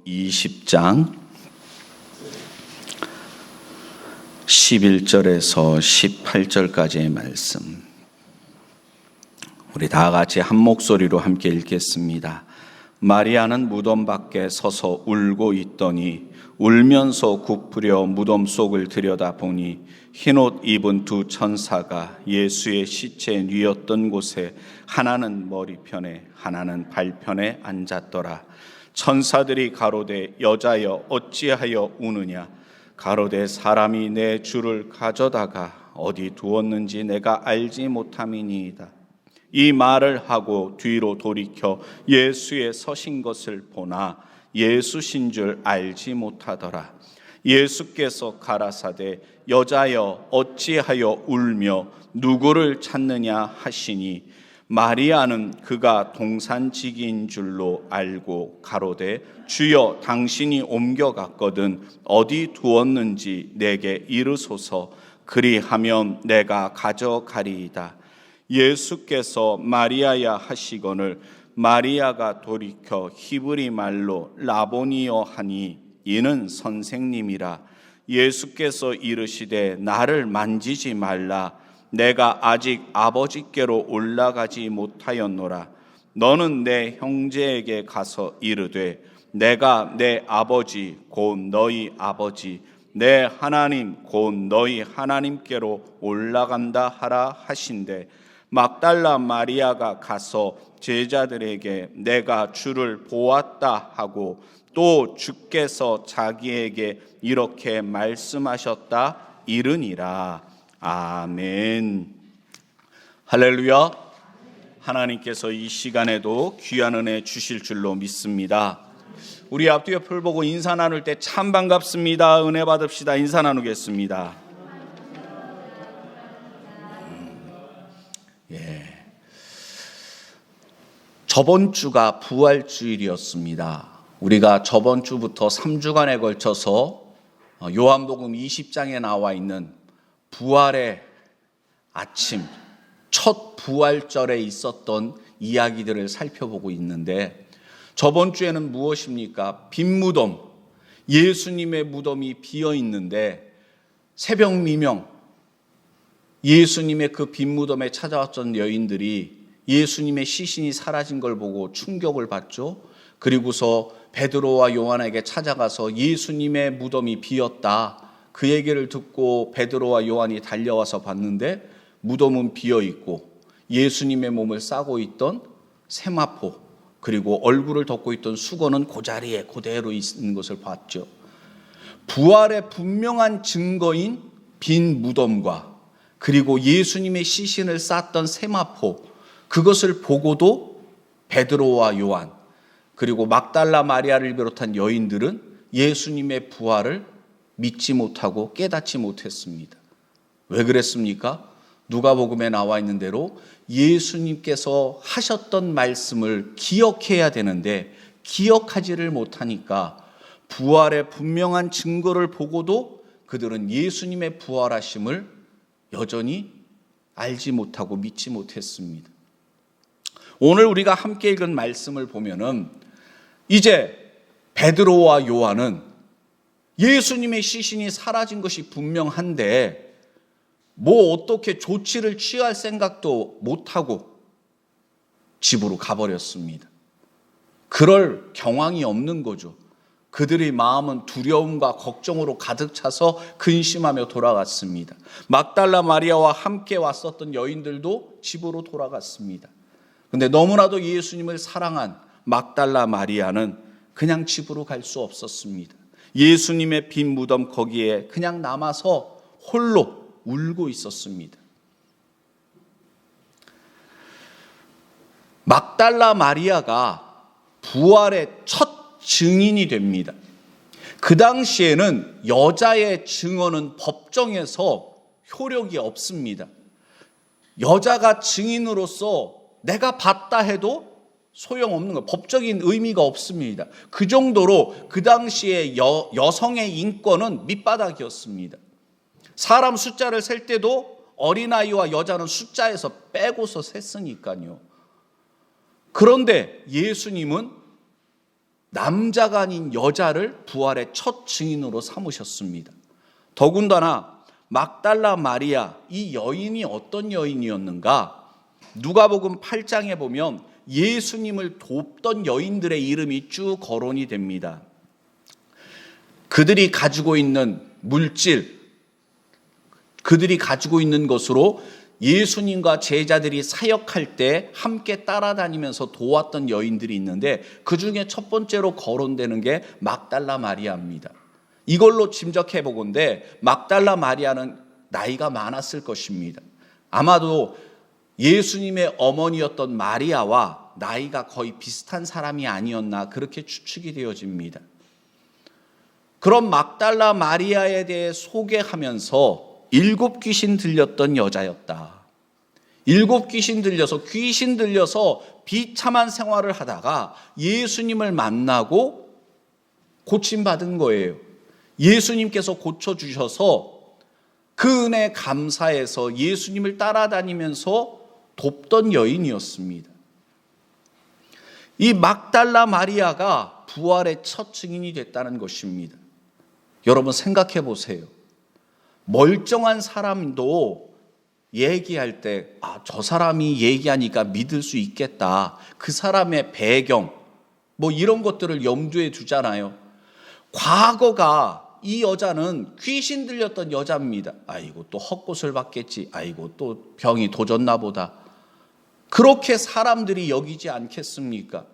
20장 11절에서 18절까지의 말씀, 우리 다 같이 한 목소리로 함께 읽겠습니다. 마리아는 무덤 밖에 서서 울고 있더니 울면서 굽으려 무덤 속을 들여다보니 흰옷 입은 두 천사가 예수의 시체 뉘었던 곳에 하나는 머리편에 하나는 발편에 앉았더라. 천사들이 가로되 여자여 어찌하여 우느냐? 가로되 사람이 내 주를 가져다가 어디 두었는지 내가 알지 못함이니이다. 이 말을 하고 뒤로 돌이켜 예수의 서신 것을 보나 예수신 줄 알지 못하더라. 예수께서 가라사대 여자여 어찌하여 울며 누구를 찾느냐 하시니 마리아는 그가 동산지기인 줄로 알고 가로되 주여 당신이 옮겨갔거든 어디 두었는지 내게 이르소서. 그리하면 내가 가져가리이다. 예수께서 마리아야 하시거늘 마리아가 돌이켜 히브리 말로 라보니여 하니 이는 선생님이라. 예수께서 이르시되 나를 만지지 말라. 내가 아직 아버지께로 올라가지 못하였노라. 너는 내 형제에게 가서 이르되 내가 내 아버지 곧 너희 아버지 내 하나님 곧 너희 하나님께로 올라간다 하라 하신대. 막달라 마리아가 가서 제자들에게 내가 주를 보았다 하고 또 주께서 자기에게 이렇게 말씀하셨다 이르니라. 아멘. 할렐루야. 하나님께서 이 시간에도 귀한 은혜 주실 줄로 믿습니다. 우리 앞뒤 옆을 보고 인사 나눌 때 참 반갑습니다. 은혜 받읍시다. 인사 나누겠습니다. 저번 주가 부활주일이었습니다. 우리가 저번 주부터 3주간에 걸쳐서 요한복음 20장에 나와 있는 부활의 아침, 첫 부활절에 있었던 이야기들을 살펴보고 있는데, 저번 주에는 무엇입니까? 빈 무덤, 예수님의 무덤이 비어 있는데 새벽 미명 예수님의 그 빈 무덤에 찾아왔던 여인들이 예수님의 시신이 사라진 걸 보고 충격을 받죠. 그리고서 베드로와 요한에게 찾아가서 예수님의 무덤이 비었다, 그 얘기를 듣고 베드로와 요한이 달려와서 봤는데 무덤은 비어 있고 예수님의 몸을 싸고 있던 세마포 그리고 얼굴을 덮고 있던 수건은 그 자리에 그대로 있는 것을 봤죠. 부활의 분명한 증거인 빈 무덤과 그리고 예수님의 시신을 쌌던 세마포, 그것을 보고도 베드로와 요한 그리고 막달라 마리아를 비롯한 여인들은 예수님의 부활을 믿지 못하고 깨닫지 못했습니다. 왜 그랬습니까? 누가복음에 나와 있는 대로 예수님께서 하셨던 말씀을 기억해야 되는데 기억하지를 못하니까 부활의 분명한 증거를 보고도 그들은 예수님의 부활하심을 여전히 알지 못하고 믿지 못했습니다. 오늘 우리가 함께 읽은 말씀을 보면은 이제 베드로와 요한은 예수님의 시신이 사라진 것이 분명한데 뭐 어떻게 조치를 취할 생각도 못하고 집으로 가버렸습니다. 그럴 경황이 없는 거죠. 그들의 마음은 두려움과 걱정으로 가득 차서 근심하며 돌아갔습니다. 막달라 마리아와 함께 왔었던 여인들도 집으로 돌아갔습니다. 그런데 너무나도 예수님을 사랑한 막달라 마리아는 그냥 집으로 갈 수 없었습니다. 예수님의 빈 무덤 거기에 그냥 남아서 홀로 울고 있었습니다. 막달라 마리아가 부활의 첫 증인이 됩니다. 그 당시에는 여자의 증언은 법정에서 효력이 없습니다. 여자가 증인으로서 내가 봤다 해도 소용없는 거, 법적인 의미가 없습니다. 그 정도로 그 당시에 여성의 인권은 밑바닥이었습니다. 사람 숫자를 셀 때도 어린아이와 여자는 숫자에서 빼고서 셌으니까요. 그런데 예수님은 남자가 아닌 여자를 부활의 첫 증인으로 삼으셨습니다. 더군다나 막달라 마리아, 이 여인이 어떤 여인이었는가? 누가복음 8장에 보면 예수님을 돕던 여인들의 이름이 쭉 거론이 됩니다. 그들이 가지고 있는 물질, 그들이 가지고 있는 것으로 예수님과 제자들이 사역할 때 함께 따라다니면서 도왔던 여인들이 있는데, 그 중에 첫 번째로 거론되는 게 막달라 마리아입니다. 이걸로 짐작해 보건대 막달라 마리아는 나이가 많았을 것입니다. 아마도 예수님의 어머니였던 마리아와 나이가 거의 비슷한 사람이 아니었나, 그렇게 추측이 되어집니다. 그런 막달라 마리아에 대해 소개하면서 7 귀신 들렸던 여자였다. 7 귀신 들려서 비참한 생활을 하다가 예수님을 만나고 고침받은 거예요. 예수님께서 고쳐주셔서 그 은혜에 감사해서 예수님을 따라다니면서 돕던 여인이었습니다. 이 막달라 마리아가 부활의 첫 증인이 됐다는 것입니다. 여러분 생각해 보세요. 멀쩡한 사람도 얘기할 때 저 사람이 얘기하니까 믿을 수 있겠다, 그 사람의 배경 뭐 이런 것들을 염두에 두잖아요. 과거가, 이 여자는 귀신 들렸던 여자입니다. 아이고 또 헛것을 봤겠지, 아이고 또 병이 도졌나 보다, 그렇게 사람들이 여기지 않겠습니까?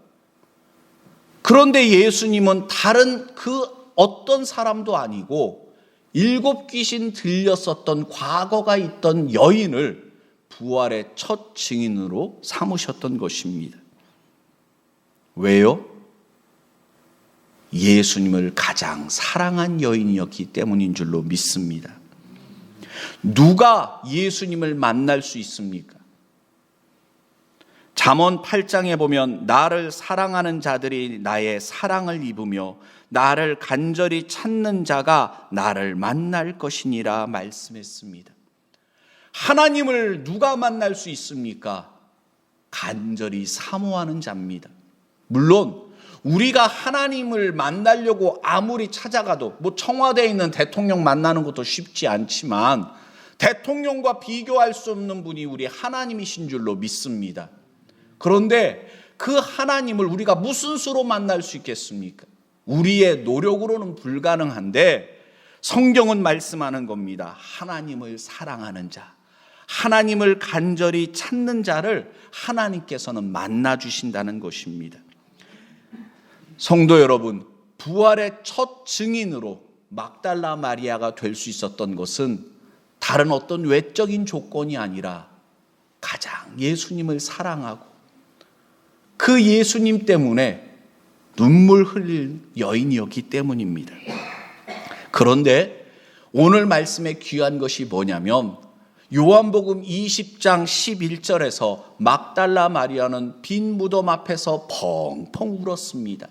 그런데 예수님은 다른 그 어떤 사람도 아니고 7 귀신 들렸었던 과거가 있던 여인을 부활의 첫 증인으로 삼으셨던 것입니다. 왜요? 예수님을 가장 사랑한 여인이었기 때문인 줄로 믿습니다. 누가 예수님을 만날 수 있습니까? 잠언 8장에 보면 나를 사랑하는 자들이 나의 사랑을 입으며 나를 간절히 찾는 자가 나를 만날 것이니라 말씀했습니다. 하나님을 누가 만날 수 있습니까? 간절히 사모하는 자입니다. 물론 우리가 하나님을 만나려고 아무리 찾아가도, 청와대에 있는 대통령 만나는 것도 쉽지 않지만 대통령과 비교할 수 없는 분이 우리 하나님이신 줄로 믿습니다. 그런데 그 하나님을 우리가 무슨 수로 만날 수 있겠습니까? 우리의 노력으로는 불가능한데 성경은 말씀하는 겁니다. 하나님을 사랑하는 자, 하나님을 간절히 찾는 자를 하나님께서는 만나 주신다는 것입니다. 성도 여러분, 부활의 첫 증인으로 막달라 마리아가 될 수 있었던 것은 다른 어떤 외적인 조건이 아니라 가장 예수님을 사랑하고 그 예수님 때문에 눈물 흘릴 여인이었기 때문입니다. 그런데 오늘 말씀에 귀한 것이 뭐냐면 요한복음 20장 11절에서 막달라 마리아는 빈 무덤 앞에서 펑펑 울었습니다.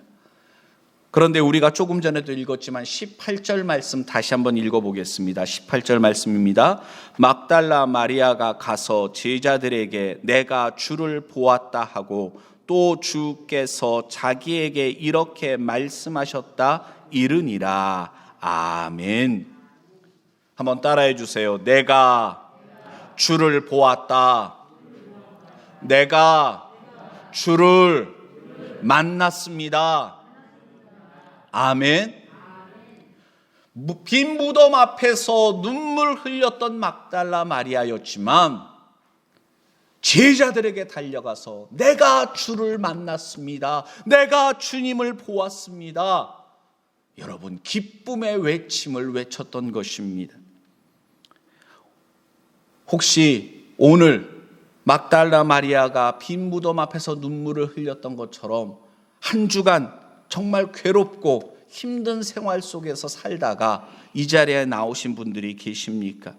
그런데 우리가 조금 전에도 읽었지만 18절 말씀 다시 한번 읽어보겠습니다. 18절 말씀입니다. 막달라 마리아가 가서 제자들에게 내가 주를 보았다 하고 또 주께서 자기에게 이렇게 말씀하셨다 이르니라. 아멘. 한번 따라해 주세요. 내가 주를 보았다. 내가 주를 만났습니다. 아멘. 빈 무덤 앞에서 눈물 흘렸던 막달라 마리아였지만 제자들에게 달려가서 내가 주를 만났습니다. 내가 주님을 보았습니다. 여러분, 기쁨의 외침을 외쳤던 것입니다. 혹시 오늘 막달라 마리아가 빈 무덤 앞에서 눈물을 흘렸던 것처럼 한 주간 정말 괴롭고 힘든 생활 속에서 살다가 이 자리에 나오신 분들이 계십니까?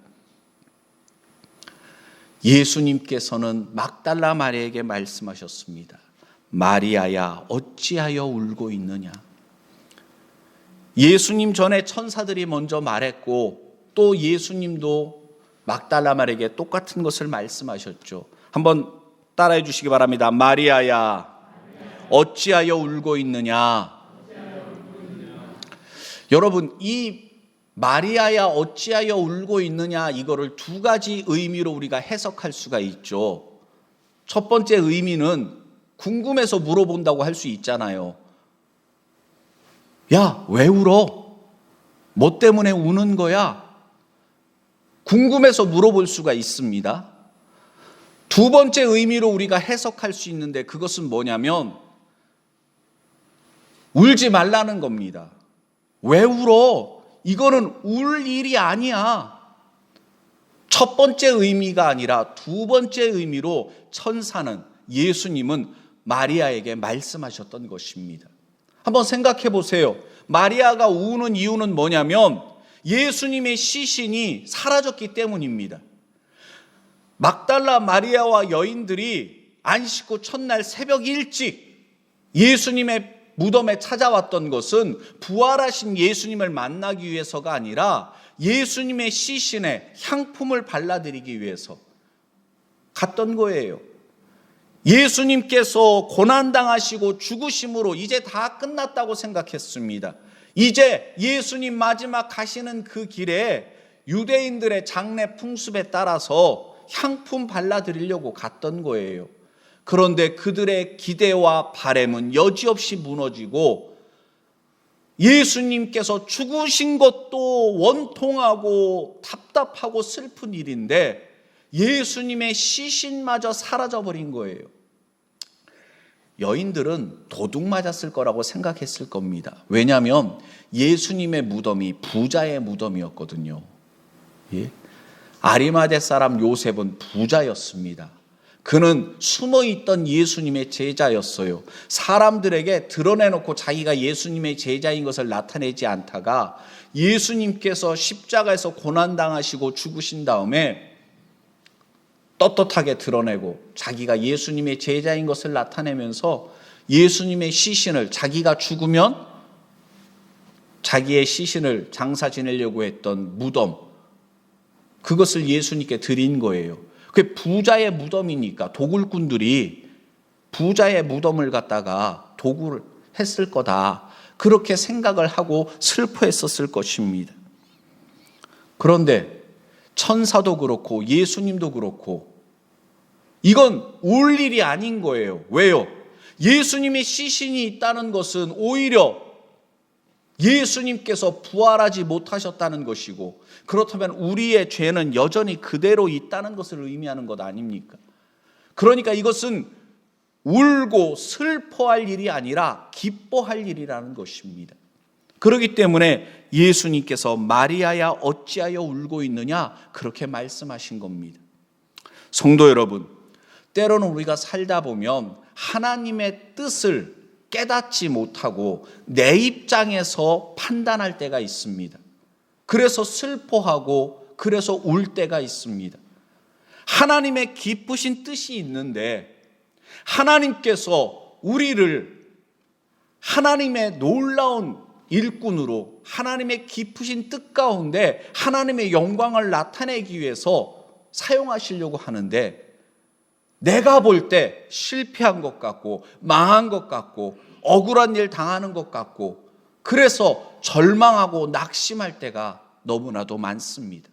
예수님께서는 막달라 마리아에게 말씀하셨습니다. 마리아야, 어찌하여 울고 있느냐? 예수님 전에 천사들이 먼저 말했고 또 예수님도 막달라 마리아에게 똑같은 것을 말씀하셨죠. 한번 따라해 주시기 바랍니다. 마리아야, 어찌하여 울고 있느냐? 여러분, 이 마리아야 어찌하여 울고 있느냐, 이거를 두 가지 의미로 우리가 해석할 수가 있죠. 첫 번째 의미는 궁금해서 물어본다고 할 수 있잖아요. 야, 왜 울어? 뭐 때문에 우는 거야? 궁금해서 물어볼 수가 있습니다. 두 번째 의미로 우리가 해석할 수 있는데, 그것은 뭐냐면 울지 말라는 겁니다. 왜 울어? 이거는 울 일이 아니야. 첫 번째 의미가 아니라 두 번째 의미로 천사는, 예수님은 마리아에게 말씀하셨던 것입니다. 한번 생각해 보세요. 마리아가 우는 이유는 뭐냐면 예수님의 시신이 사라졌기 때문입니다. 막달라 마리아와 여인들이 안식 후 첫날 새벽 일찍 예수님의 무덤에 찾아왔던 것은 부활하신 예수님을 만나기 위해서가 아니라 예수님의 시신에 향품을 발라드리기 위해서 갔던 거예요. 예수님께서 고난당하시고 죽으심으로 이제 다 끝났다고 생각했습니다. 이제 예수님 마지막 가시는 그 길에 유대인들의 장례 풍습에 따라서 향품 발라드리려고 갔던 거예요. 그런데 그들의 기대와 바램은 여지없이 무너지고 예수님께서 죽으신 것도 원통하고 답답하고 슬픈 일인데 예수님의 시신마저 사라져버린 거예요. 여인들은 도둑 맞았을 거라고 생각했을 겁니다. 왜냐하면 예수님의 무덤이 부자의 무덤이었거든요. 예? 아리마대 사람 요셉은 부자였습니다. 그는 숨어있던 예수님의 제자였어요. 사람들에게 드러내놓고 자기가 예수님의 제자인 것을 나타내지 않다가 예수님께서 십자가에서 고난당하시고 죽으신 다음에 떳떳하게 드러내고 자기가 예수님의 제자인 것을 나타내면서 예수님의 시신을, 자기가 죽으면 자기의 시신을 장사 지내려고 했던 무덤, 그것을 예수님께 드린 거예요. 그게 부자의 무덤이니까 도굴꾼들이 부자의 무덤을 갖다가 도굴을 했을 거다, 그렇게 생각을 하고 슬퍼했었을 것입니다. 그런데 천사도 그렇고 예수님도 그렇고 이건 울 일이 아닌 거예요. 왜요? 예수님의 시신이 있다는 것은 오히려 예수님께서 부활하지 못하셨다는 것이고, 그렇다면 우리의 죄는 여전히 그대로 있다는 것을 의미하는 것 아닙니까? 그러니까 이것은 울고 슬퍼할 일이 아니라 기뻐할 일이라는 것입니다. 그렇기 때문에 예수님께서 마리아야 어찌하여 울고 있느냐, 그렇게 말씀하신 겁니다. 성도 여러분, 때로는 우리가 살다 보면 하나님의 뜻을 깨닫지 못하고 내 입장에서 판단할 때가 있습니다. 그래서 슬퍼하고 그래서 울 때가 있습니다. 하나님의 기쁘신 뜻이 있는데 하나님께서 우리를 하나님의 놀라운 일꾼으로 하나님의 기쁘신 뜻 가운데 하나님의 영광을 나타내기 위해서 사용하시려고 하는데 내가 볼 때 실패한 것 같고 망한 것 같고 억울한 일 당하는 것 같고 그래서 절망하고 낙심할 때가 너무나도 많습니다.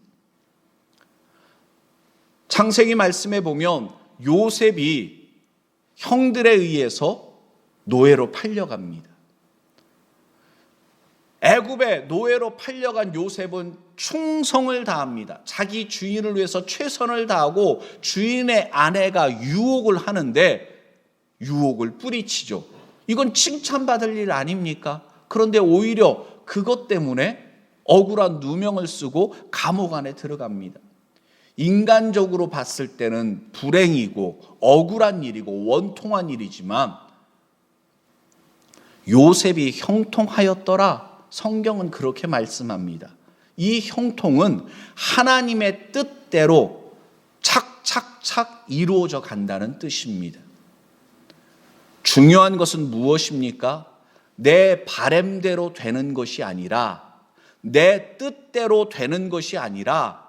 창세기 말씀에 보면 요셉이 형들에 의해서 노예로 팔려갑니다. 애굽에 노예로 팔려간 요셉은 충성을 다합니다. 자기 주인을 위해서 최선을 다하고 주인의 아내가 유혹을 하는데 유혹을 뿌리치죠. 이건 칭찬받을 일 아닙니까? 그런데 오히려 그것 때문에 억울한 누명을 쓰고 감옥 안에 들어갑니다. 인간적으로 봤을 때는 불행이고 억울한 일이고 원통한 일이지만 요셉이 형통하였더라, 성경은 그렇게 말씀합니다. 이 형통은 하나님의 뜻대로 착착착 이루어져 간다는 뜻입니다. 중요한 것은 무엇입니까? 내 바램대로 되는 것이 아니라, 내 뜻대로 되는 것이 아니라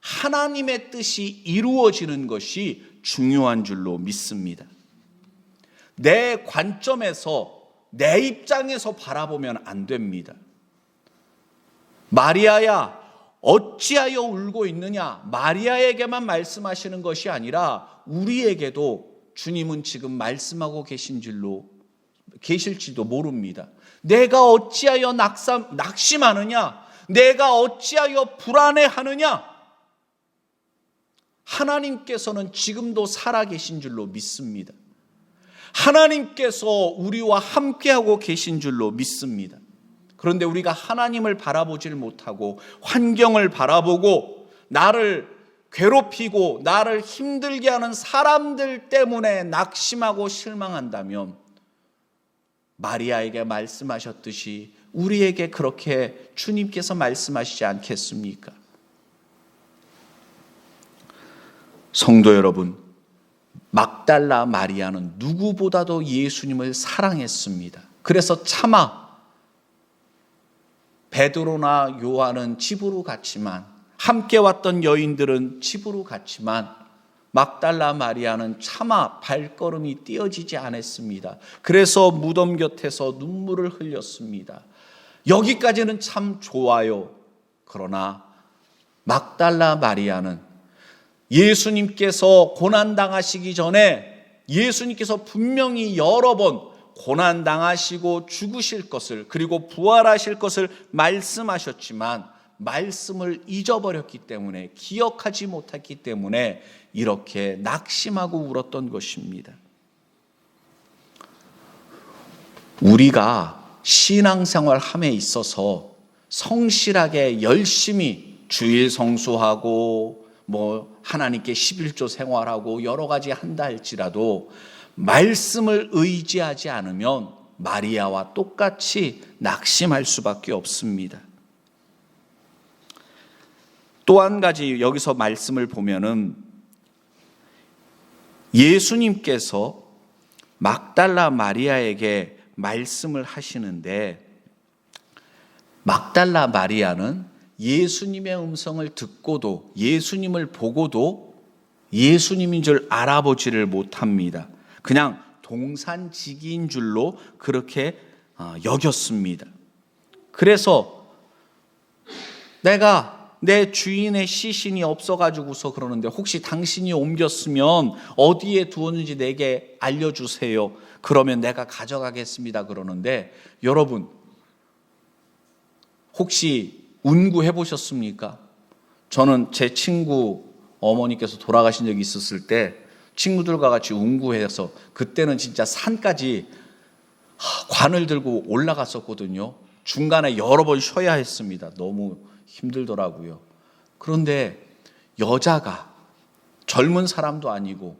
하나님의 뜻이 이루어지는 것이 중요한 줄로 믿습니다. 내 관점에서, 내 입장에서 바라보면 안 됩니다. 마리아야, 어찌하여 울고 있느냐? 마리아에게만 말씀하시는 것이 아니라 우리에게도 주님은 지금 말씀하고 계실지도 모릅니다. 내가 어찌하여 낙심하느냐? 내가 어찌하여 불안해하느냐? 하나님께서는 지금도 살아계신 줄로 믿습니다. 하나님께서 우리와 함께하고 계신 줄로 믿습니다. 그런데 우리가 하나님을 바라보질 못하고 환경을 바라보고 나를 괴롭히고 나를 힘들게 하는 사람들 때문에 낙심하고 실망한다면 마리아에게 말씀하셨듯이 우리에게 그렇게 주님께서 말씀하시지 않겠습니까? 성도 여러분, 막달라 마리아는 누구보다도 예수님을 사랑했습니다. 그래서 차마 베드로나 요한은 집으로 갔지만, 함께 왔던 여인들은 집으로 갔지만 막달라 마리아는 차마 발걸음이 띄어지지 않았습니다. 그래서 무덤 곁에서 눈물을 흘렸습니다. 여기까지는 참 좋아요. 그러나 막달라 마리아는 예수님께서 고난당하시기 전에 예수님께서 분명히 여러 번 고난당하시고 죽으실 것을, 그리고 부활하실 것을 말씀하셨지만 말씀을 잊어버렸기 때문에, 기억하지 못했기 때문에 이렇게 낙심하고 울었던 것입니다. 우리가 신앙생활 함에 있어서 성실하게 열심히 주일 성수하고 하나님께 11조 생활하고 여러 가지 한다 할지라도 말씀을 의지하지 않으면 마리아와 똑같이 낙심할 수밖에 없습니다. 또 한 가지 여기서 말씀을 보면은 예수님께서 막달라 마리아에게 말씀을 하시는데, 막달라 마리아는 예수님의 음성을 듣고도 예수님을 보고도 예수님인 줄 알아보지를 못합니다. 그냥 동산지기인 줄로 그렇게 여겼습니다. 그래서 내가 내 주인의 시신이 없어가지고서 그러는데 혹시 당신이 옮겼으면 어디에 두었는지 내게 알려주세요. 그러면 내가 가져가겠습니다. 그러는데 여러분, 혹시 운구해 보셨습니까? 저는 제 친구 어머니께서 돌아가신 적이 있었을 때 친구들과 같이 운구해서, 그때는 진짜 산까지 관을 들고 올라갔었거든요. 중간에 여러 번 쉬어야 했습니다. 너무 힘들더라고요. 그런데 여자가, 젊은 사람도 아니고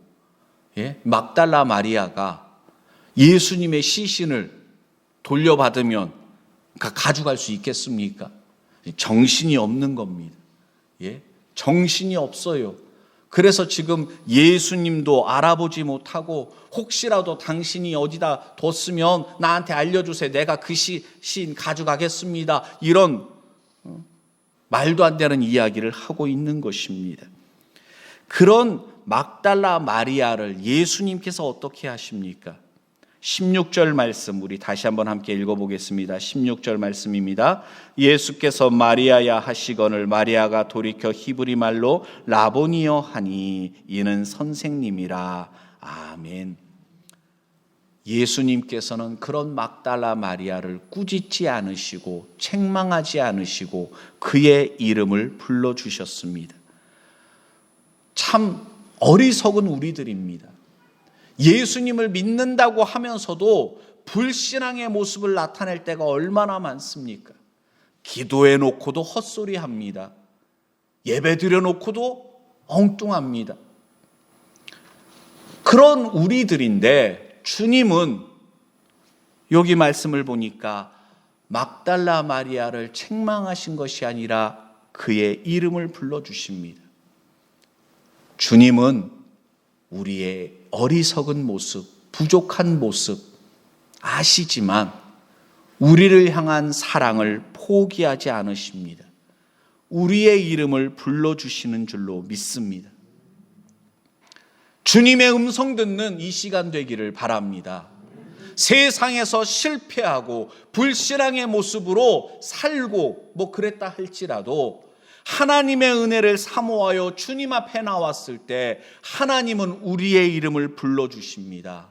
막달라 마리아가 예수님의 시신을 돌려받으면 가져갈 수 있겠습니까? 정신이 없는 겁니다. 정신이 없어요. 그래서 지금 예수님도 알아보지 못하고 혹시라도 당신이 어디다 뒀으면 나한테 알려주세요. 내가 그 시신 가져가겠습니다. 이런 말도 안 되는 이야기를 하고 있는 것입니다. 그런 막달라 마리아를 예수님께서 어떻게 하십니까? 16절 말씀 우리 다시 한번 함께 읽어보겠습니다. 16절 말씀입니다. 예수께서 마리아야 하시거늘 마리아가 돌이켜 히브리 말로 라보니여 하니 이는 선생님이라. 아멘. 예수님께서는 그런 막달라 마리아를 꾸짖지 않으시고 책망하지 않으시고 그의 이름을 불러주셨습니다. 참 어리석은 우리들입니다. 예수님을 믿는다고 하면서도 불신앙의 모습을 나타낼 때가 얼마나 많습니까? 기도해 놓고도 헛소리합니다. 예배 드려 놓고도 엉뚱합니다. 그런 우리들인데 주님은 여기 말씀을 보니까 막달라 마리아를 책망하신 것이 아니라 그의 이름을 불러주십니다. 주님은 우리의 어리석은 모습, 부족한 모습 아시지만 우리를 향한 사랑을 포기하지 않으십니다. 우리의 이름을 불러주시는 줄로 믿습니다. 주님의 음성 듣는 이 시간 되기를 바랍니다. 세상에서 실패하고 불신앙의 모습으로 살고 그랬다 할지라도 하나님의 은혜를 사모하여 주님 앞에 나왔을 때 하나님은 우리의 이름을 불러주십니다.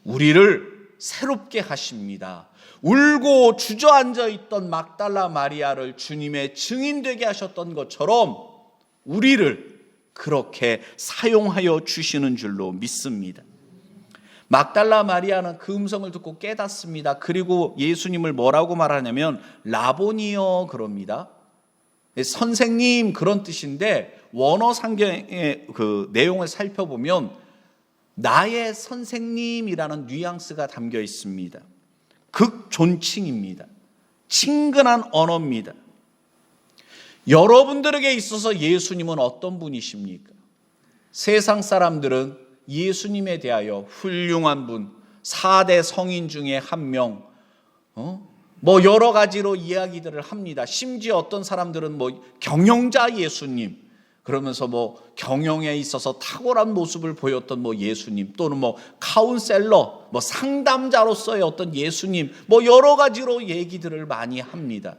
우리를 새롭게 하십니다. 울고 주저앉아 있던 막달라 마리아를 주님의 증인되게 하셨던 것처럼 우리를 그렇게 사용하여 주시는 줄로 믿습니다. 막달라 마리아는 그 음성을 듣고 깨닫습니다. 그리고 예수님을 뭐라고 말하냐면 라보니여 그럽니다. 선생님 그런 뜻인데 원어 성경의 그 내용을 살펴보면 나의 선생님이라는 뉘앙스가 담겨 있습니다. 극존칭입니다. 친근한 언어입니다. 여러분들에게 있어서 예수님은 어떤 분이십니까? 세상 사람들은 예수님에 대하여 훌륭한 분, 4대 성인 중에 한 명, 여러 가지로 이야기들을 합니다. 심지어 어떤 사람들은 경영자 예수님, 그러면서 경영에 있어서 탁월한 모습을 보였던 예수님, 또는 카운셀러, 상담자로서의 어떤 예수님, 여러 가지로 얘기들을 많이 합니다.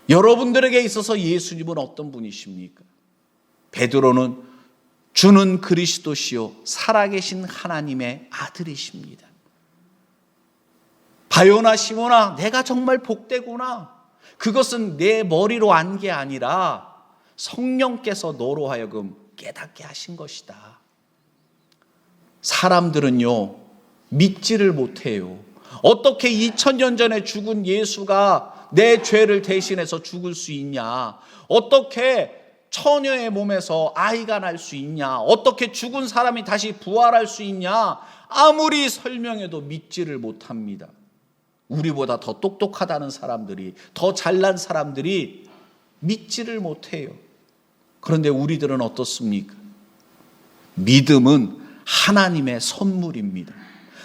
여러분들에게 있어서 예수님은 어떤 분이십니까? 베드로는 주는 그리스도시요 살아계신 하나님의 아들이십니다. 바요나 시몬아, 내가 정말 복되구나. 그것은 내 머리로 안 게 아니라 성령께서 너로 하여금 깨닫게 하신 것이다. 사람들은요, 믿지를 못해요. 어떻게 2000년 전에 죽은 예수가 내 죄를 대신해서 죽을 수 있냐? 어떻게 처녀의 몸에서 아이가 날 수 있냐? 어떻게 죽은 사람이 다시 부활할 수 있냐? 아무리 설명해도 믿지를 못합니다. 우리보다 더 똑똑하다는 사람들이, 더 잘난 사람들이 믿지를 못해요. 그런데 우리들은 어떻습니까? 믿음은 하나님의 선물입니다.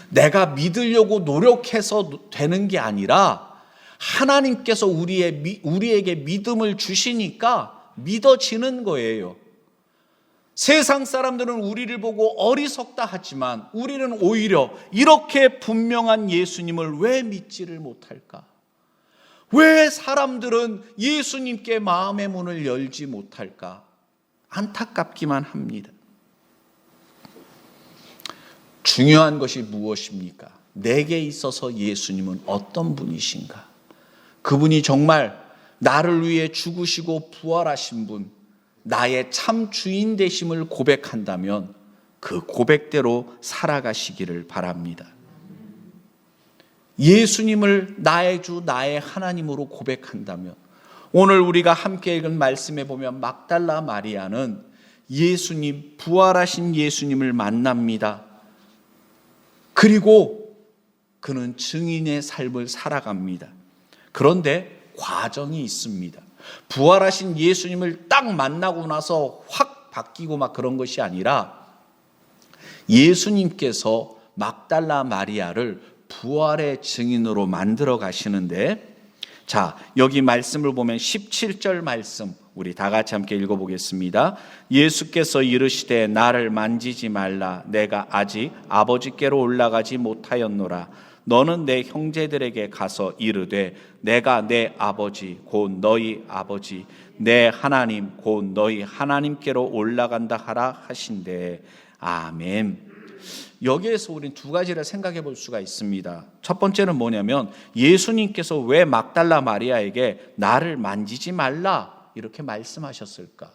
내가 믿으려고 노력해서 되는 게 아니라 하나님께서 우리에게 믿음을 주시니까 믿어지는 거예요. 세상 사람들은 우리를 보고 어리석다 하지만 우리는 오히려 이렇게 분명한 예수님을 왜 믿지를 못할까? 왜 사람들은 예수님께 마음의 문을 열지 못할까? 안타깝기만 합니다. 중요한 것이 무엇입니까? 내게 있어서 예수님은 어떤 분이신가? 그분이 정말 나를 위해 죽으시고 부활하신 분, 나의 참 주인 되심을 고백한다면 그 고백대로 살아가시기를 바랍니다. 예수님을 나의 주, 나의 하나님으로 고백한다면, 오늘 우리가 함께 읽은 말씀에 보면 막달라 마리아는 예수님, 부활하신 예수님을 만납니다. 그리고 그는 증인의 삶을 살아갑니다. 그런데 과정이 있습니다. 부활하신 예수님을 딱 만나고 나서 확 바뀌고 그런 것이 아니라 예수님께서 막달라 마리아를 부활의 증인으로 만들어 가시는데, 자, 여기 말씀을 보면 17절 말씀 우리 다 같이 함께 읽어보겠습니다. 예수께서 이르시되 나를 만지지 말라. 내가 아직 아버지께로 올라가지 못하였노라. 너는 내 형제들에게 가서 이르되 내가 내 아버지 곧 너희 아버지 내 하나님 곧 너희 하나님께로 올라간다 하라 하신대. 아멘. 여기에서 우리는 두 가지를 생각해 볼 수가 있습니다. 첫 번째는 뭐냐면 예수님께서 왜 막달라 마리아에게 나를 만지지 말라 이렇게 말씀하셨을까?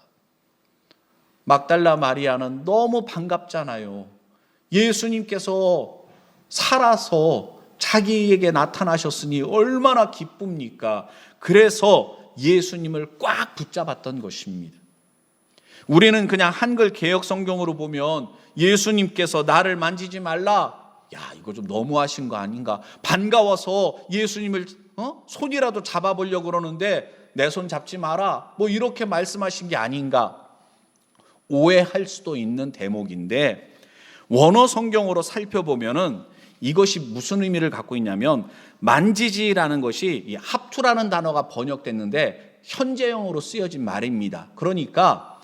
막달라 마리아는 너무 반갑잖아요. 예수님께서 살아서 자기에게 나타나셨으니 얼마나 기쁩니까? 그래서 예수님을 꽉 붙잡았던 것입니다. 우리는 그냥 한글 개역 성경으로 보면 예수님께서 나를 만지지 말라, 야, 이거 좀 너무하신 거 아닌가? 반가워서 예수님을 손이라도 잡아보려고 그러는데 내 손 잡지 마라, 이렇게 말씀하신 게 아닌가 오해할 수도 있는 대목인데, 원어 성경으로 살펴보면은 이것이 무슨 의미를 갖고 있냐면, 만지지라는 것이 합투라는 단어가 번역됐는데 현재형으로 쓰여진 말입니다. 그러니까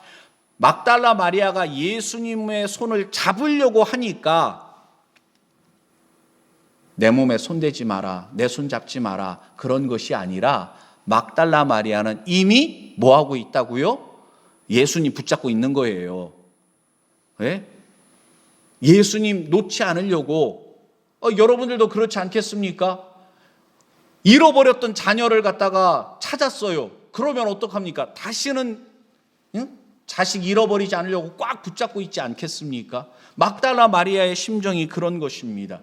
막달라 마리아가 예수님의 손을 잡으려고 하니까 내 몸에 손대지 마라, 내 손 잡지 마라, 그런 것이 아니라 막달라 마리아는 이미 뭐하고 있다고요? 예수님 붙잡고 있는 거예요. 네? 예수님 놓지 않으려고. 여러분들도 그렇지 않겠습니까? 잃어버렸던 자녀를 갖다가 찾았어요. 그러면 어떡합니까? 다시는 자식 잃어버리지 않으려고 꽉 붙잡고 있지 않겠습니까? 막달라 마리아의 심정이 그런 것입니다.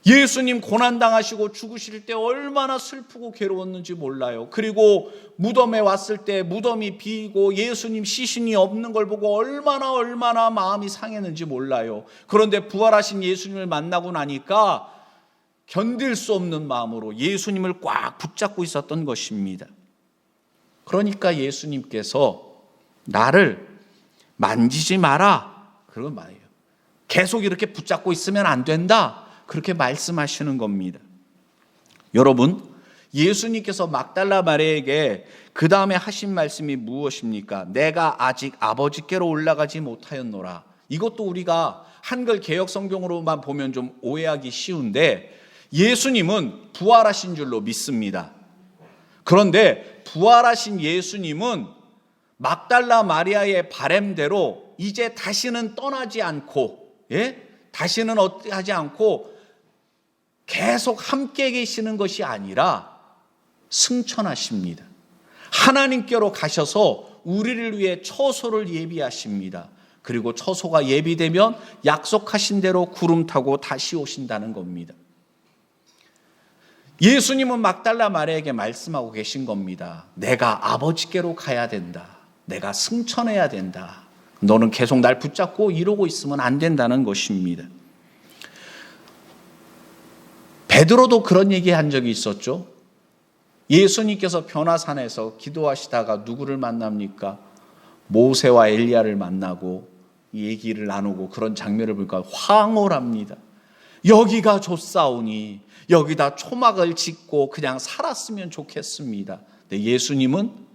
예수님 고난당하시고 죽으실 때 얼마나 슬프고 괴로웠는지 몰라요. 그리고 무덤에 왔을 때 무덤이 비고 예수님 시신이 없는 걸 보고 얼마나 마음이 상했는지 몰라요. 그런데 부활하신 예수님을 만나고 나니까 견딜 수 없는 마음으로 예수님을 꽉 붙잡고 있었던 것입니다. 그러니까 예수님께서 나를 만지지 마라, 그런 말이에요. 계속 이렇게 붙잡고 있으면 안 된다, 그렇게 말씀하시는 겁니다. 여러분, 예수님께서 막달라 마리아에게 그 다음에 하신 말씀이 무엇입니까? 내가 아직 아버지께로 올라가지 못하였노라. 이것도 우리가 한글 개역 성경으로만 보면 좀 오해하기 쉬운데, 예수님은 부활하신 줄로 믿습니다. 그런데 부활하신 예수님은 막달라 마리아의 바램대로 이제 다시는 떠나지 않고, 다시는 어떻게 하지 않고 계속 함께 계시는 것이 아니라 승천하십니다. 하나님께로 가셔서 우리를 위해 처소를 예비하십니다. 그리고 처소가 예비되면 약속하신 대로 구름 타고 다시 오신다는 겁니다. 예수님은 막달라 마리아에게 말씀하고 계신 겁니다. 내가 아버지께로 가야 된다. 내가 승천해야 된다. 너는 계속 날 붙잡고 이러고 있으면 안 된다는 것입니다. 베드로도 그런 얘기한 적이 있었죠. 예수님께서 변화산에서 기도하시다가 누구를 만납니까? 모세와 엘리야를 만나고 얘기를 나누고 그런 장면을 보니까 황홀합니다. 여기가 좋사오니 여기다 초막을 짓고 그냥 살았으면 좋겠습니다. 근데 예수님은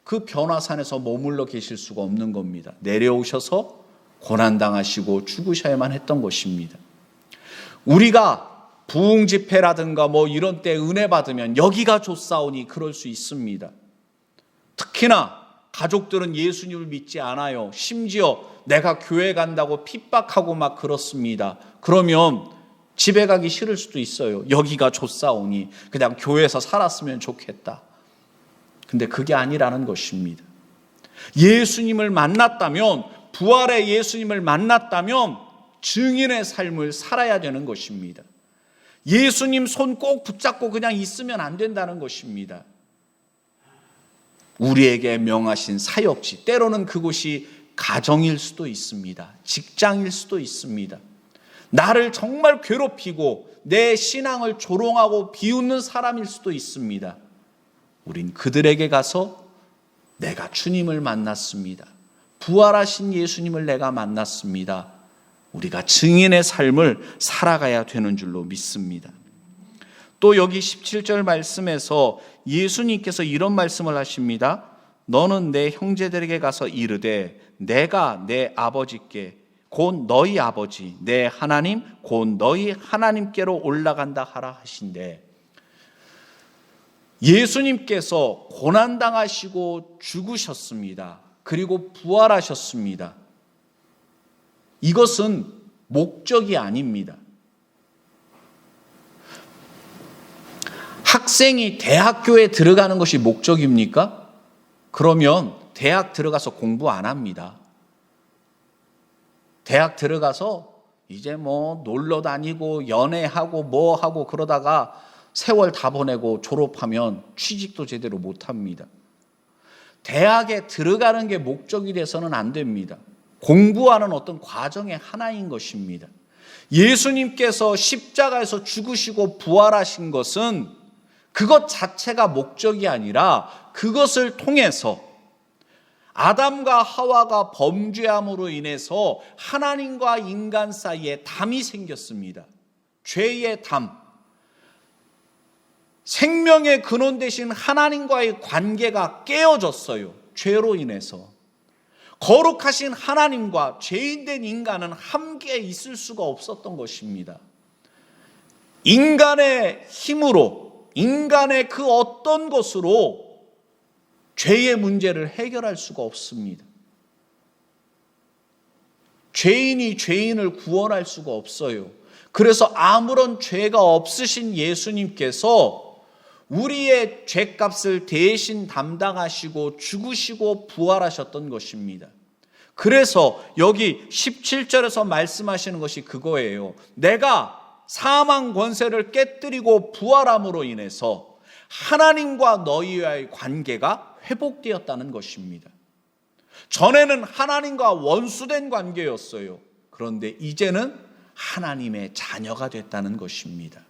그 변화산에서 머물러 계실 수가 없는 겁니다. 내려오셔서 고난당하시고 죽으셔야만 했던 것입니다. 우리가 부흥 집회라든가 뭐 이런 때 은혜 받으면 여기가 좋사오니 그럴 수 있습니다. 특히나 가족들은 예수님을 믿지 않아요. 심지어 내가 교회 간다고 핍박하고 막 그렇습니다. 그러면 집에 가기 싫을 수도 있어요. 여기가 좋사오니 그냥 교회에서 살았으면 좋겠다. 근데 그게 아니라는 것입니다. 예수님을 만났다면, 부활의 예수님을 만났다면 증인의 삶을 살아야 되는 것입니다. 예수님 손 꼭 붙잡고 그냥 있으면 안 된다는 것입니다. 우리에게 명하신 사역지, 때로는 그곳이 가정일 수도 있습니다. 직장일 수도 있습니다. 나를 정말 괴롭히고 내 신앙을 조롱하고 비웃는 사람일 수도 있습니다. 우린 그들에게 가서 내가 주님을 만났습니다. 부활하신 예수님을 내가 만났습니다. 우리가 증인의 삶을 살아가야 되는 줄로 믿습니다. 또 여기 17절 말씀에서 예수님께서 이런 말씀을 하십니다. 너는 내 형제들에게 가서 이르되 내가 내 아버지께 곧 너희 아버지 내 하나님 곧 너희 하나님께로 올라간다 하라 하신대. 예수님께서 고난당하시고 죽으셨습니다. 그리고 부활하셨습니다. 이것은 목적이 아닙니다. 학생이 대학교에 들어가는 것이 목적입니까? 그러면 대학 들어가서 공부 안 합니다. 대학 들어가서 이제 뭐 놀러 다니고 연애하고 뭐 하고 그러다가 세월 다 보내고 졸업하면 취직도 제대로 못 합니다. 대학에 들어가는 게 목적이 돼서는 안 됩니다. 공부하는 어떤 과정의 하나인 것입니다. 예수님께서 십자가에서 죽으시고 부활하신 것은 그것 자체가 목적이 아니라 그것을 통해서 아담과 하와가 범죄함으로 인해서 하나님과 인간 사이에 담이 생겼습니다. 죄의 담. 생명의 근원 되신 하나님과의 관계가 깨어졌어요. 죄로 인해서. 거룩하신 하나님과 죄인된 인간은 함께 있을 수가 없었던 것입니다. 인간의 힘으로, 인간의 그 어떤 것으로 죄의 문제를 해결할 수가 없습니다. 죄인이 죄인을 구원할 수가 없어요. 그래서 아무런 죄가 없으신 예수님께서 우리의 죄값을 대신 담당하시고 죽으시고 부활하셨던 것입니다. 그래서 여기 17절에서 말씀하시는 것이 그거예요. 내가 사망 권세를 깨뜨리고 부활함으로 인해서 하나님과 너희와의 관계가 회복되었다는 것입니다. 전에는 하나님과 원수된 관계였어요. 그런데 이제는 하나님의 자녀가 됐다는 것입니다.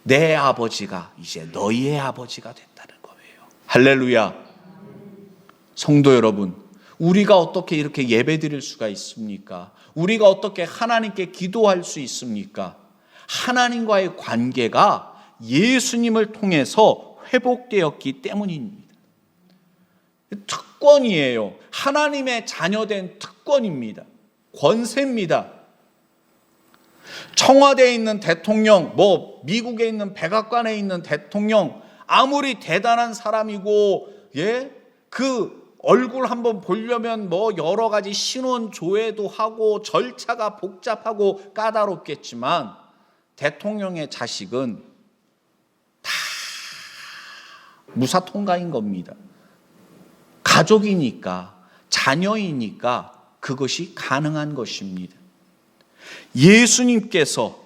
내 아버지가 이제 너희의 아버지가 됐다는 거예요. 할렐루야. 성도 여러분, 우리가 어떻게 이렇게 예배 드릴 수가 있습니까? 우리가 어떻게 하나님께 기도할 수 있습니까? 하나님과의 관계가 예수님을 통해서 회복되었기 때문입니다. 특권이에요. 하나님의 자녀된 특권입니다. 권세입니다. 청와대에 있는 대통령, 미국에 있는 백악관에 있는 대통령, 아무리 대단한 사람이고, 그 얼굴 한번 보려면 여러 가지 신원 조회도 하고 절차가 복잡하고 까다롭겠지만, 대통령의 자식은 다 무사통과인 겁니다. 가족이니까, 자녀이니까 그것이 가능한 것입니다. 예수님께서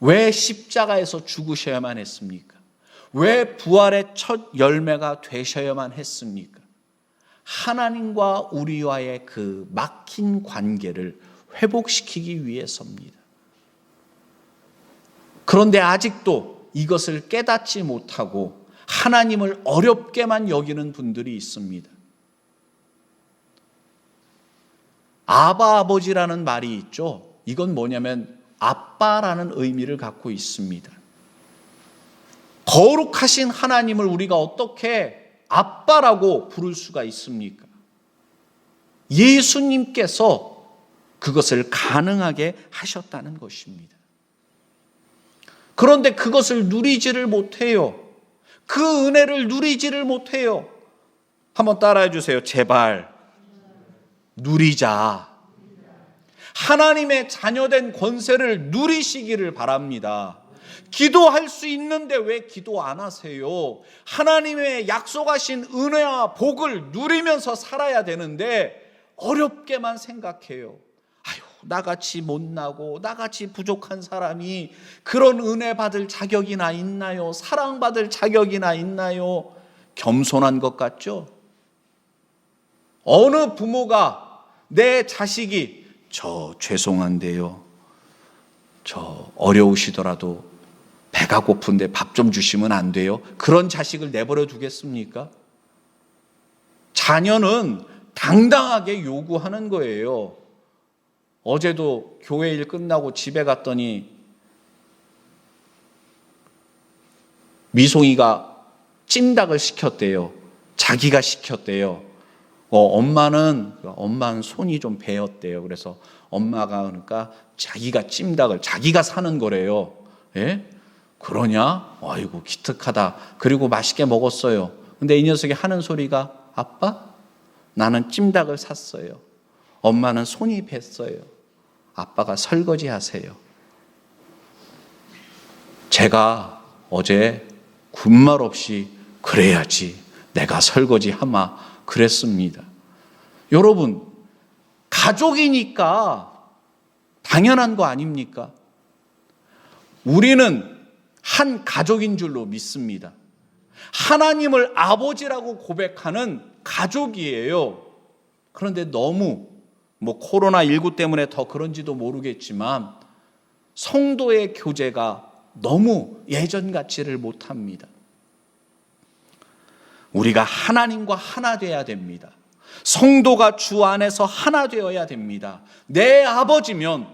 왜 십자가에서 죽으셔야만 했습니까? 왜 부활의 첫 열매가 되셔야만 했습니까? 하나님과 우리와의 그 막힌 관계를 회복시키기 위해서입니다. 그런데 아직도 이것을 깨닫지 못하고 하나님을 어렵게만 여기는 분들이 있습니다. 아바 아버지라는 말이 있죠. 이건 뭐냐면 아빠라는 의미를 갖고 있습니다. 거룩하신 하나님을 우리가 어떻게 아빠라고 부를 수가 있습니까? 예수님께서 그것을 가능하게 하셨다는 것입니다. 그런데 그것을 누리지를 못해요. 그 은혜를 누리지를 못해요. 한번 따라해 주세요. 제발 누리자. 하나님의 자녀된 권세를 누리시기를 바랍니다. 기도할 수 있는데 왜 기도 안 하세요? 하나님의 약속하신 은혜와 복을 누리면서 살아야 되는데 어렵게만 생각해요. 나같이 못나고 나같이 부족한 사람이 그런 은혜 받을 자격이나 있나요? 사랑받을 자격이나 있나요? 겸손한 것 같죠? 어느 부모가 내 자식이 저 죄송한데요, 저 어려우시더라도 배가 고픈데 밥 좀 주시면 안 돼요? 그런 자식을 내버려 두겠습니까? 자녀는 당당하게 요구하는 거예요. 어제도 교회 일 끝나고 집에 갔더니 미송이가 찜닭을 시켰대요. 자기가 시켰대요. 엄마는 손이 좀 베었대요. 그래서 엄마가 그러니까 자기가 찜닭을 자기가 사는 거래요. 예? 그러냐? 아이고 기특하다. 그리고 맛있게 먹었어요. 근데 이 녀석이 하는 소리가 아빠, 나는 찜닭을 샀어요. 엄마는 손이 뱄어요. 아빠가 설거지 하세요. 제가 어제 군말 없이 그래야지 내가 설거지 하마 그랬습니다. 여러분, 가족이니까 당연한 거 아닙니까? 우리는 한 가족인 줄로 믿습니다. 하나님을 아버지라고 고백하는 가족이에요. 그런데 너무 코로나19 때문에 더 그런지도 모르겠지만 성도의 교제가 너무 예전 같지를 못합니다. 우리가 하나님과 하나 되어야 됩니다. 성도가 주 안에서 하나 되어야 됩니다. 내 아버지면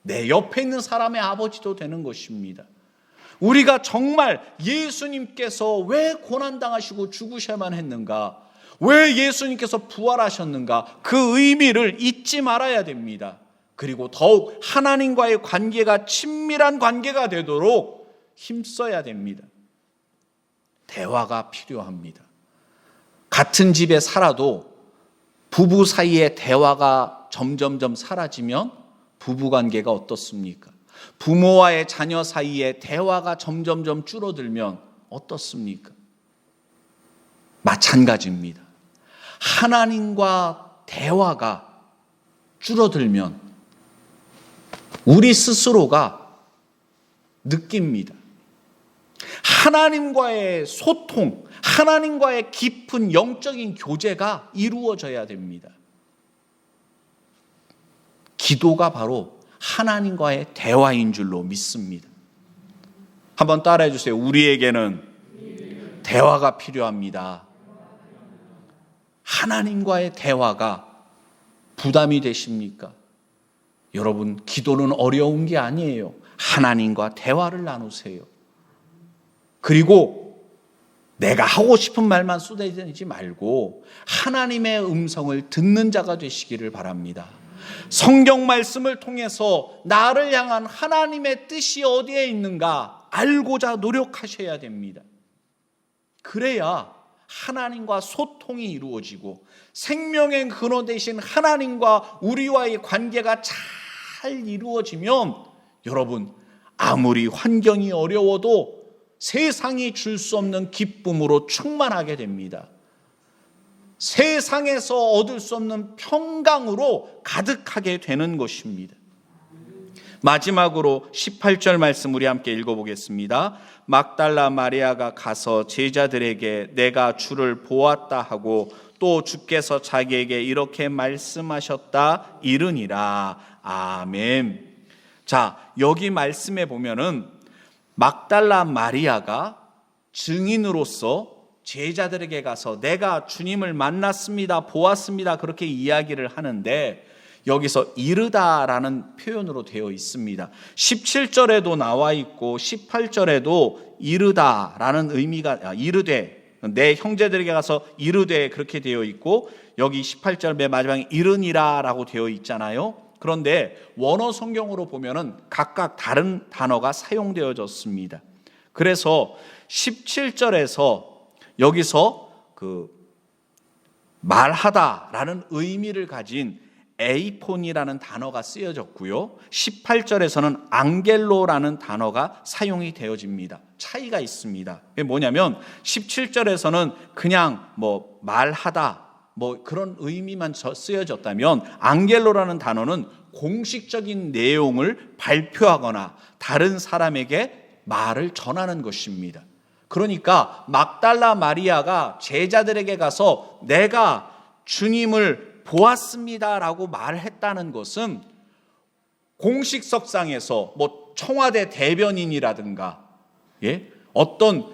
내 옆에 있는 사람의 아버지도 되는 것입니다. 우리가 정말 예수님께서 왜 고난당하시고 죽으셔야만 했는가? 왜 예수님께서 부활하셨는가? 그 의미를 잊지 말아야 됩니다. 그리고 더욱 하나님과의 관계가 친밀한 관계가 되도록 힘써야 됩니다. 대화가 필요합니다. 같은 집에 살아도 부부 사이의 대화가 점점점 사라지면 부부관계가 어떻습니까? 부모와의 자녀 사이의 대화가 점점점 줄어들면 어떻습니까? 마찬가지입니다. 하나님과 대화가 줄어들면 우리 스스로가 느낍니다. 하나님과의 소통, 하나님과의 깊은 영적인 교제가 이루어져야 됩니다. 기도가 바로 하나님과의 대화인 줄로 믿습니다. 한번 따라해 주세요. 우리에게는 대화가 필요합니다. 하나님과의 대화가 부담이 되십니까? 여러분, 기도는 어려운 게 아니에요. 하나님과 대화를 나누세요. 그리고 내가 하고 싶은 말만 쏟아내지 말고 하나님의 음성을 듣는 자가 되시기를 바랍니다. 성경 말씀을 통해서 나를 향한 하나님의 뜻이 어디에 있는가 알고자 노력하셔야 됩니다. 그래야 하나님과 소통이 이루어지고 생명의 근원 되신 하나님과 우리와의 관계가 잘 이루어지면 여러분, 아무리 환경이 어려워도 세상이 줄 수 없는 기쁨으로 충만하게 됩니다. 세상에서 얻을 수 없는 평강으로 가득하게 되는 것입니다. 마지막으로 18절 말씀 우리 함께 읽어보겠습니다. 막달라 마리아가 가서 제자들에게 내가 주를 보았다 하고 또 주께서 자기에게 이렇게 말씀하셨다 이르니라. 아멘. 자, 여기 말씀에 보면은 막달라 마리아가 증인으로서 제자들에게 가서 내가 주님을 만났습니다, 보았습니다 그렇게 이야기를 하는데 여기서 이르다라는 표현으로 되어 있습니다. 17절에도 나와 있고 18절에도 이르다라는 의미가 이르되 내 형제들에게 가서 이르되 그렇게 되어 있고 여기 18절 맨 마지막에 이르니라라고 되어 있잖아요. 그런데 원어 성경으로 보면은 각각 다른 단어가 사용되어졌습니다. 그래서 17절에서 여기서 그 말하다라는 의미를 가진 에이폰이라는 단어가 쓰여졌고요. 18절에서는 앙겔로라는 단어가 사용이 되어집니다. 차이가 있습니다. 그게 뭐냐면 17절에서는 그냥 말하다 그런 의미만 쓰여졌다면 앙겔로라는 단어는 공식적인 내용을 발표하거나 다른 사람에게 말을 전하는 것입니다. 그러니까 막달라 마리아가 제자들에게 가서 내가 주님을 보았습니다라고 말했다는 것은 공식석상에서 청와대 대변인이라든가 어떤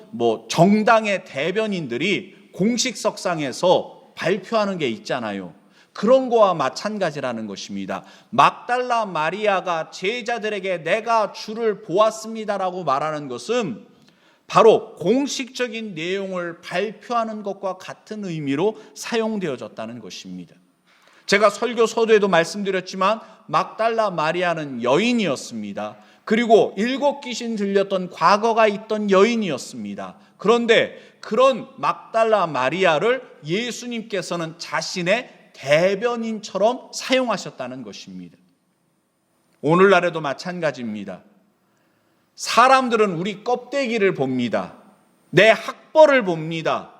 정당의 대변인들이 공식석상에서 발표하는 게 있잖아요. 그런 거와 마찬가지라는 것입니다. 막달라 마리아가 제자들에게 내가 주를 보았습니다라고 말하는 것은 바로 공식적인 내용을 발표하는 것과 같은 의미로 사용되어졌다는 것입니다. 제가 설교 서두에도 말씀드렸지만 막달라 마리아는 여인이었습니다. 그리고 7 귀신 들렸던 과거가 있던 여인이었습니다. 그런데 그런 막달라 마리아를 예수님께서는 자신의 대변인처럼 사용하셨다는 것입니다. 오늘날에도 마찬가지입니다. 사람들은 우리 껍데기를 봅니다. 내 학벌을 봅니다.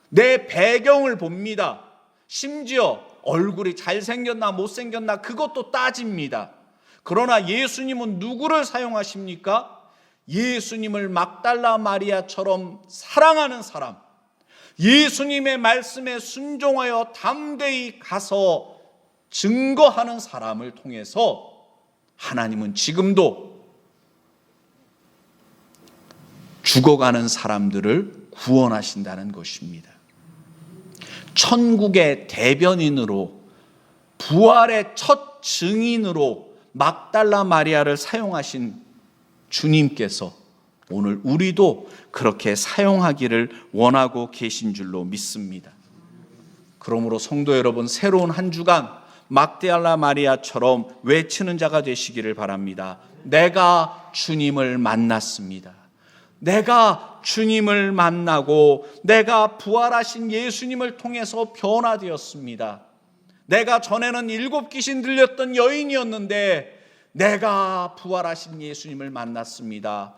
내 배경을 봅니다. 심지어 얼굴이 잘생겼나 못생겼나 그것도 따집니다. 그러나 예수님은 누구를 사용하십니까? 예수님을 막달라 마리아처럼 사랑하는 사람, 예수님의 말씀에 순종하여 담대히 가서 증거하는 사람을 통해서 하나님은 지금도 죽어가는 사람들을 구원하신다는 것입니다. 천국의 대변인으로, 부활의 첫 증인으로 막달라 마리아를 사용하신 주님께서 오늘 우리도 그렇게 사용하기를 원하고 계신 줄로 믿습니다. 그러므로 성도 여러분, 새로운 한 주간 막달라 마리아처럼 외치는 자가 되시기를 바랍니다. 내가 주님을 만났습니다. 내가 주님을 만나고 내가 부활하신 예수님을 통해서 변화되었습니다. 내가 전에는 7 귀신 들렸던 여인이었는데 내가 부활하신 예수님을 만났습니다.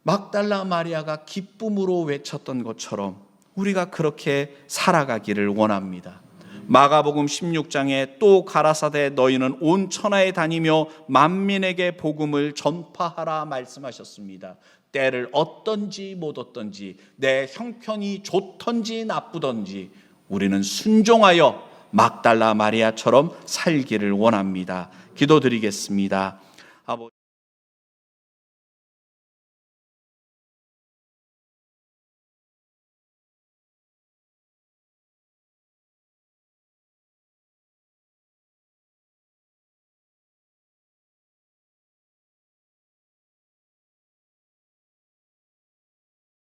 막달라 마리아가 기쁨으로 외쳤던 것처럼 우리가 그렇게 살아가기를 원합니다. 마가복음 16장에 또 가라사대 너희는 온 천하에 다니며 만민에게 복음을 전파하라 말씀하셨습니다. 때를 얻든지 못 얻든지, 내 형편이 좋든지 나쁘든지 우리는 순종하여 막달라 마리아처럼 살기를 원합니다. 기도드리겠습니다.